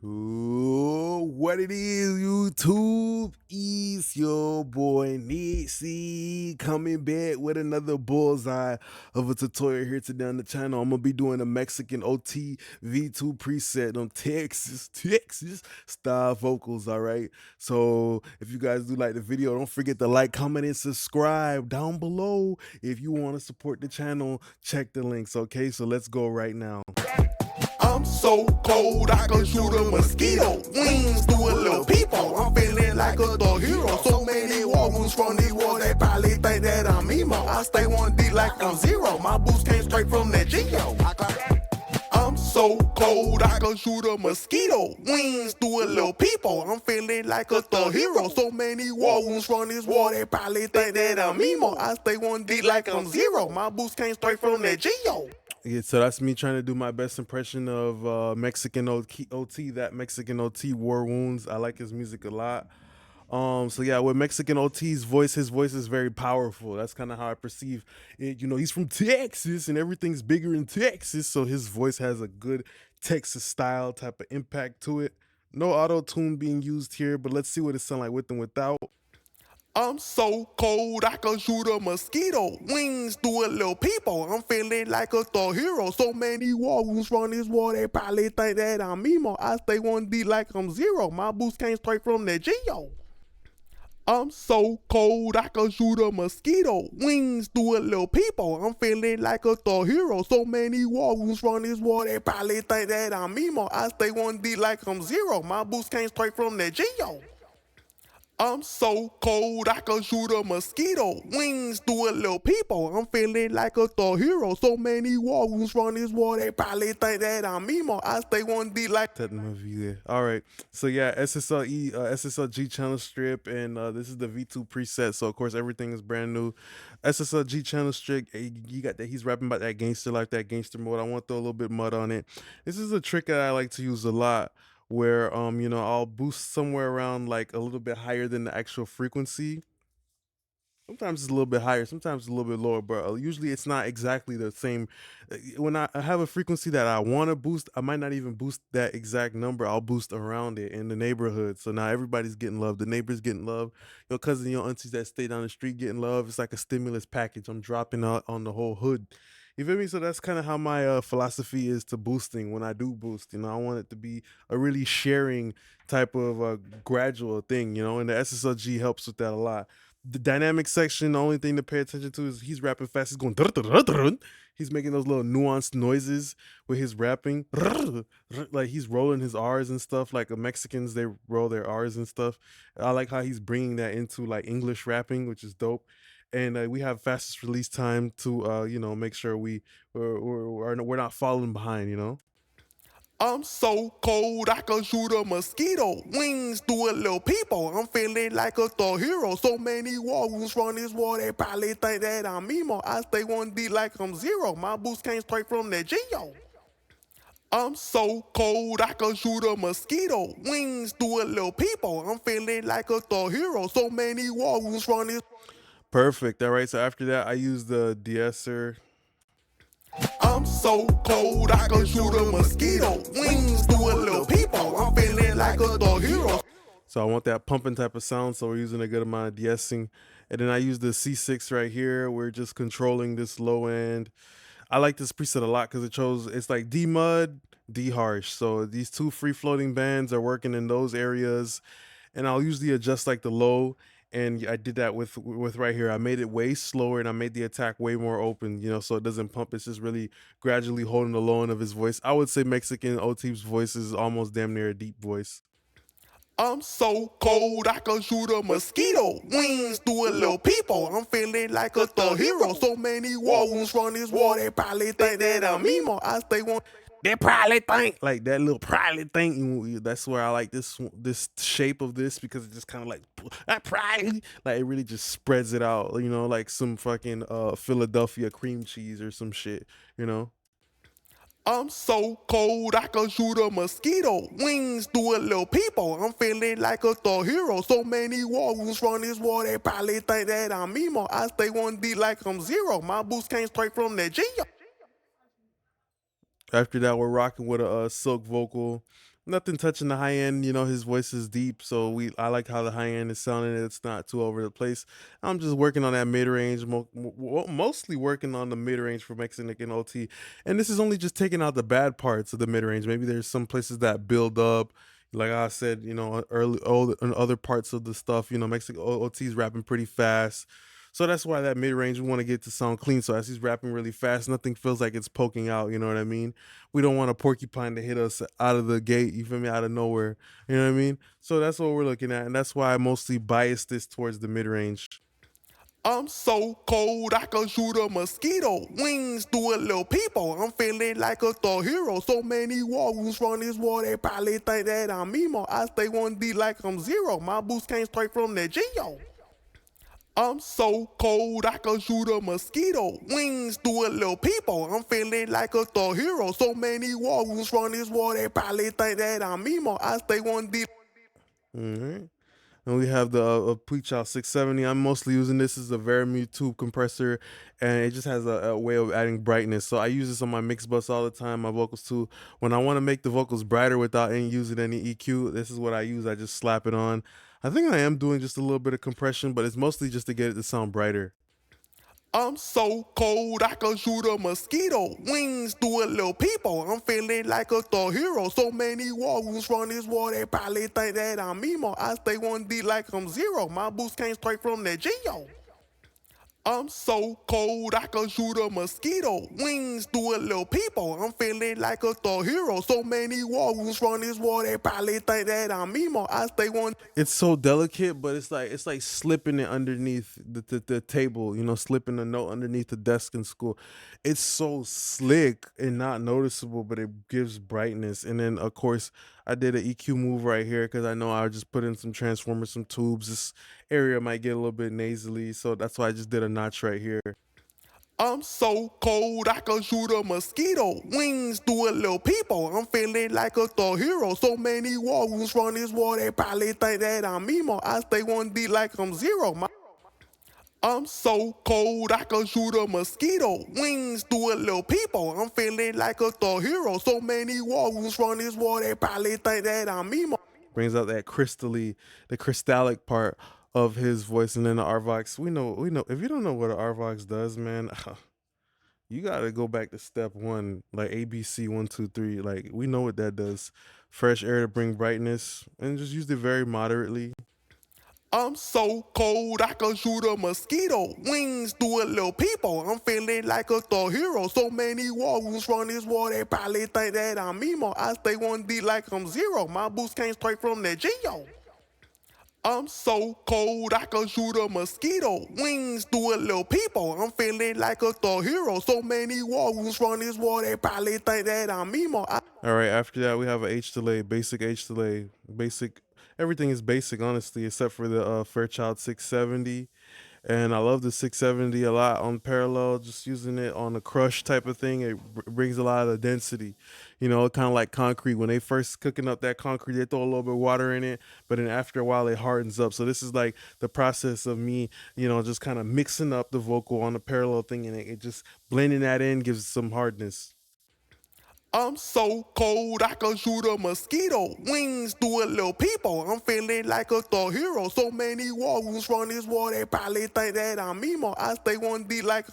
What it is, YouTube? It's your boy Nitzy coming back with another bullseye of a tutorial here today on the channel. I'm gonna be doing a MexicanOT V2 preset on Texas style vocals. All right. So if you guys do like the video, don't forget to like, comment, and subscribe down below. If you want to support the channel, check the links. Okay, so let's go right now. I'm so cold, I can shoot a mosquito. Wings through a little peephole. I'm feeling like a thug hero. So many war wounds from the war, they probably think that I'm emo. I stay 1D like I'm zero. My boots came straight from that Geo. I'm so cold, I can shoot a mosquito. Wings through a little peephole. I'm feeling like a thug hero. So many war wounds from this war, they probably think that I'm emo. I stay 1D like I'm zero. My boots came straight from that Geo. Yeah, so that's me trying to do my best impression of MexicanOT, that MexicanOT War Wounds. I like his music a lot. So yeah, with MexicanOT's voice, his voice is very powerful. That's kind of how I perceive it. You know, he's from Texas and everything's bigger in Texas, so his voice has a good Texas style type of impact to it. No auto-tune being used here, but let's see what it sounds like with and without. I'm so cold, I can shoot a mosquito. Wings through a little peephole. I'm feeling like a thug hero. So many war wounds from this war, they probably think that I'm emo. I stay 1D like I'm zero. My boots came straight from that Geo. I'm so cold, I can shoot a mosquito. Wings through a little peephole. I'm feeling like a thug hero. So many war wounds from this war, they probably think that I'm emo. I stay 1D like I'm zero. My boots came straight from that Geo. I'm so cold, I can shoot a mosquito. Wings through a little peephole. I'm feeling like a thug hero. So many war wounds from this war, they probably think that I'm emo. I stay 1D like that movie there. All right, so yeah, SSLG channel strip, and this is the V2 preset. So of course everything is brand new. SSLG channel strip, you got that he's rapping about that gangster life, that gangster mode. I want to throw a little bit mud on it. This is a trick that I like to use a lot, where you know, I'll boost somewhere around like a little bit higher than the actual frequency. Sometimes it's a little bit higher, sometimes it's a little bit lower, but usually it's not exactly the same. When I have a frequency that I want to boost, I might not even boost that exact number. I'll boost around it in the neighborhood. So now everybody's getting love. The neighbors getting love. Your cousin, your aunties that stay down the street getting love. It's like a stimulus package. I'm dropping out on the whole hood. You feel me? So that's kind of how my philosophy is to boosting when I do boost. You know, I want it to be a really sharing type of gradual thing, you know, and the SSLG helps with that a lot. The dynamic section, the only thing to pay attention to is he's rapping fast. He's going, he's making those little nuanced noises with his rapping. Like he's rolling his R's and stuff. Like the Mexicans, they roll their R's and stuff. I like how he's bringing that into like English rapping, which is dope. And we have fastest release time to you know, make sure we're not falling behind, you know. I'm so cold, I can shoot a mosquito. Wings through a little peephole. I'm feeling like a thug hero. So many war wounds from this war, they probably think that I'm emo. I stay 1D like I'm zero. My boots came straight from that Geo. I'm so cold, I can shoot a mosquito. Wings through a little peephole. I'm feeling like a thug hero. So many war wounds from this. Perfect. All right. So after that, I use the de-esser. I'm so cold, I can shoot a mosquito. Wings through a little peephole. I'm feeling like a thug hero. So I want that pumping type of sound, so we're using a good amount of de-essing. And then I use the C6 right here. We're just controlling this low end. I like this preset a lot because it's like D-mud, D-harsh. So these two free-floating bands are working in those areas. And I'll usually adjust like the low. And I did that with right here. I made it way slower and I made the attack way more open, you know, so it doesn't pump. It's just really gradually holding the low end of his voice. I would say MexicanOT's voice is almost damn near a deep voice. I'm so cold, I can shoot a mosquito. Wings through a little peephole. I'm feeling like a thug hero. So many war wounds from this war, they probably think that I'm emo. I stay one. They probably think like that little probably think. That's where I like this shape of this, because it just kind of like probably, like it really just spreads it out, you know, like some fucking Philadelphia cream cheese or some shit, you know. I'm so cold, I can shoot a mosquito. Wings through a little peephole. I'm feeling like a thug hero. So many war wounds from this war, they probably think that I'm emo. I stay 1D like I'm zero. My boots came straight from that Geo. After that, we're rocking with a silk vocal. Nothing touching the high end. You know, his voice is deep, so I like how the high end is sounding. It's not too over the place. I'm just working on that mid range, mostly working on the mid range for MexicanOT, and this is only just taking out the bad parts of the mid range. Maybe there's some places that build up. Like I said, you know, early, in other parts of the stuff, you know, Mexican OT is rapping pretty fast. So that's why that mid range we want to get to sound clean. So as he's rapping really fast, nothing feels like it's poking out. You know what I mean? We don't want a porcupine to hit us out of the gate. You feel me? Out of nowhere. You know what I mean? So that's what we're looking at, and that's why I mostly bias this towards the mid range. I'm so cold, I can shoot a mosquito. Wings do a little people. I'm feeling like a Thor hero. So many walls from this war, they probably think that I'm emo. I stay 1D like I'm zero. My boots came straight from the Geo. I'm so cold, I can shoot a mosquito. Wings do a little people. I'm feeling like a Thor hero. So many walls from this war, they probably think that I'm emo. I stay 1D. Mm-hmm. And we have the Preachout 670. I'm mostly using this as a very tube compressor, and it just has a way of adding brightness. So I use this on my mix bus all the time, my vocals too. When I want to make the vocals brighter without using any EQ, this is what I use. I just slap it on. I think I am doing just a little bit of compression, but it's mostly just to get it to sound brighter. I'm so cold, I can shoot a mosquito. Wings do a little people. I'm feeling like a Thor hero. So many walls from this war, they probably think that I'm emo. I stay 1D like I'm zero. My boots came straight from the Geo. I'm so cold, I can shoot a mosquito. Wings do a little people. I'm feeling like a Thor hero. So many walls from this war, they probably think that I'm emo. I stay 1. It's so delicate, but it's like slipping it underneath the table, you know, slipping a note underneath the desk in school. It's so slick and not noticeable, but it gives brightness. And then of course I did an EQ move right here because I know I just put in some transformers, some tubes. This area might get a little bit nasally, so that's why I just did a notch right here. I'm so cold, I can shoot a mosquito. Wings do a little people. I'm feeling like a Thor hero. So many walls from this war, they probably think that I'm emo. I stay 1D like I'm zero. I'm so cold, I can shoot a mosquito. Wings do a little people. I'm feeling like a Thor hero. So many walls from this war, they probably think that I'm emo. Brings out that the crystallic part of his voice, and then the RVOX. We know. If you don't know what an RVOX does, man, you gotta go back to step one, like ABC 1 2 3. Like we know what that does. Fresh air to bring brightness, and just used it very moderately. I'm so cold, I can shoot a mosquito. Wings do a little people. I'm feeling like a Thor hero. So many walls from this war, they probably think that I'm emo. I stay 1D like I'm zero. My boots came straight from the Geo. I'm so cold, I can shoot a mosquito. Wings do a little people. I'm feeling like a Thor hero. So many walls from this war, they probably think that I'm emo. All right. After that, we have a H delay, basic H delay, basic. Everything is basic, honestly, except for the Fairchild 670. And I love the 670 a lot on parallel, just using it on a crush type of thing. It brings a lot of density, you know, kind of like concrete. When they first cooking up that concrete, they throw a little bit of water in it, but then after a while it hardens up. So this is like the process of me, you know, just kind of mixing up the vocal on the parallel thing, and it just blending that in gives some hardness. I'm so cold, I can shoot a mosquito. Wings do a little people. I'm feeling like a Thor hero. So many walls from this war, they probably think that I'm emo. I stay 1D like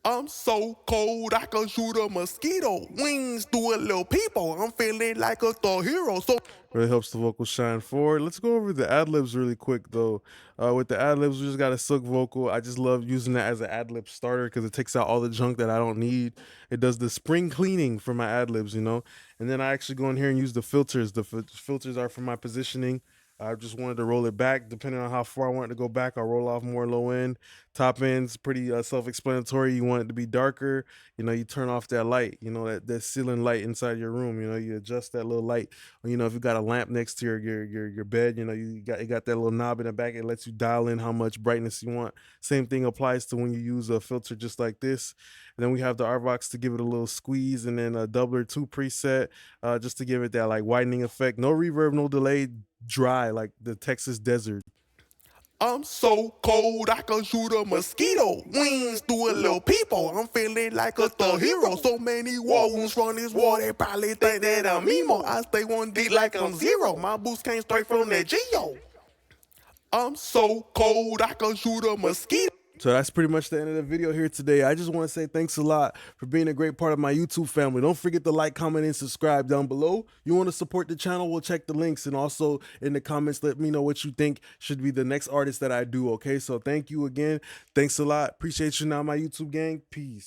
I'm so cold, I can shoot a mosquito. Wings do a little people. I'm feeling like a Thor hero. So Really helps the vocal shine forward. Let's go over the ad libs really quick though. With the ad libs, we just got a silk vocal. I just love using that as an ad lib starter because it takes out all the junk that I don't need. It does the spring cleaning for my ad libs, you know. And then I actually go in here and use the filters. The filters are for my positioning. I just wanted to roll it back. Depending on how far I want it to go back, I'll roll off more low end. Top end's pretty self-explanatory. You want it to be darker, you know, you turn off that light, you know, that ceiling light inside your room, you know, you adjust that little light. Or, you know, if you got a lamp next to your bed, you know, you got that little knob in the back. It lets you dial in how much brightness you want. Same thing applies to when you use a filter just like this. And then we have the RVOX to give it a little squeeze, and then a doubler 2 preset just to give it that like widening effect. No reverb, no delay, dry like the Texas desert. I'm so cold, I can shoot a mosquito. Wings do a little people. I'm feeling like a thug hero. So many war wounds from this war, they probably think that I'm emo. I stay 1D like I'm zero. My boots came straight from that Geo. I'm so cold, I can shoot a mosquito. So that's pretty much the end of the video here today. I just want to say thanks a lot for being a great part of my YouTube family. Don't forget to like, comment, and subscribe down below. You want to support the channel, we'll check the links. And also in the comments, let me know what you think should be the next artist that I do, okay? So thank you again. Thanks a lot. Appreciate you now, my YouTube gang. Peace.